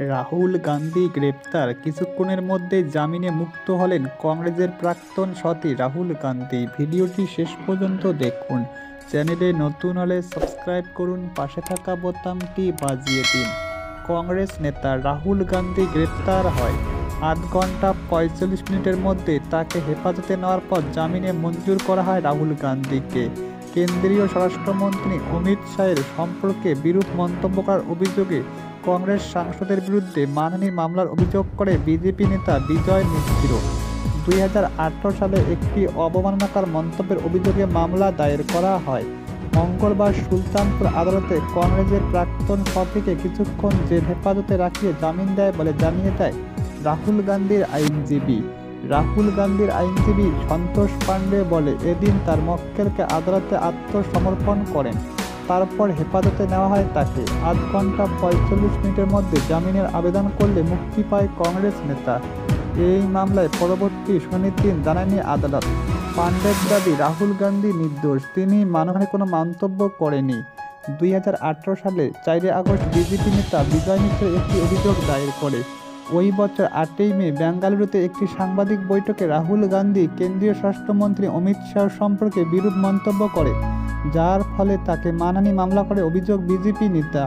রাহুল গান্ধী গ্রেপ্তার, কিছুক্ষণের মধ্যে জামিনে মুক্ত হলেন কংগ্রেসের প্রাক্তন সতী রাহুল গান্ধী। ভিডিওটি শেষ পর্যন্ত দেখুন। চ্যানেলে নতুন হলে সাবস্ক্রাইব করুন, পাশে থাকা বোতামটি বাজিয়ে দিন। কংগ্রেস নেতা রাহুল গান্ধী গ্রেপ্তার হয়। ৮ ঘন্টা ৪৫ মিনিটের মধ্যে তাকে হেফাজতে নেওয়ার পর জামিনে মঞ্জুর করা হয় রাহুল গান্ধীকে। কেন্দ্রীয় স্বরাষ্ট্রমন্ত্রী অমিত শাহের সম্পর্কে বিরূপ মন্তব্য করার অভিযোগে কংগ্রেস সাংসদের বিরুদ্ধে মানহানির মামলার অভিযোগ করে বিজেপি নেতা বিজয় মিশ্র। ২০১৮ সালে একটি অবমাননাকর মন্তব্যের অভিযোগে মামলা দায়ের করা হয়। মঙ্গলবার সুলতানপুর আদালতে কংগ্রেসের প্রাক্তন সতীকে কিছুক্ষণ জেল হেফাজতে রাখিয়ে জামিন দেয় বলে জানিয়ে দেয় রাহুল গান্ধীর আইনজীবী। রাহুল গান্ধীর আইনজীবী সন্তোষ পাণ্ডে বলে, এদিন তার মক্কেলকে আদালতে আত্মসমর্পণ করেন, তারপর হেফাজতে নেওয়া হয় তাকে। ৮ ঘন্টা ৪৫ মিনিটের মধ্যে জামিনের আবেদন করলে মুক্তি পায় কংগ্রেস নেতা। এই মামলায় পরবর্তী শুনানির দিন জানায়নি আদালত। পাণ্ডের দাবি, রাহুল গান্ধী নির্দোষ, তিনি মানহানির কোনো মন্তব্য করেনি। ২০১৮ সালে ৪ আগস্ট বিজেপি নেতা বিজয় মিশ্র একটি অভিযোগ দায়ের করে। ওই বছর ৮ই মে বেঙ্গালুরুতে একটি সাংবাদিক বৈঠকে রাহুল গান্ধী কেন্দ্রীয় স্বরাষ্ট্রমন্ত্রী অমিত শাহ সম্পর্কে বিরূপ মন্তব্য করে, যার ফলে তাকে মানহানি মামলা করে অভিযোগ বিজেপি নেতা।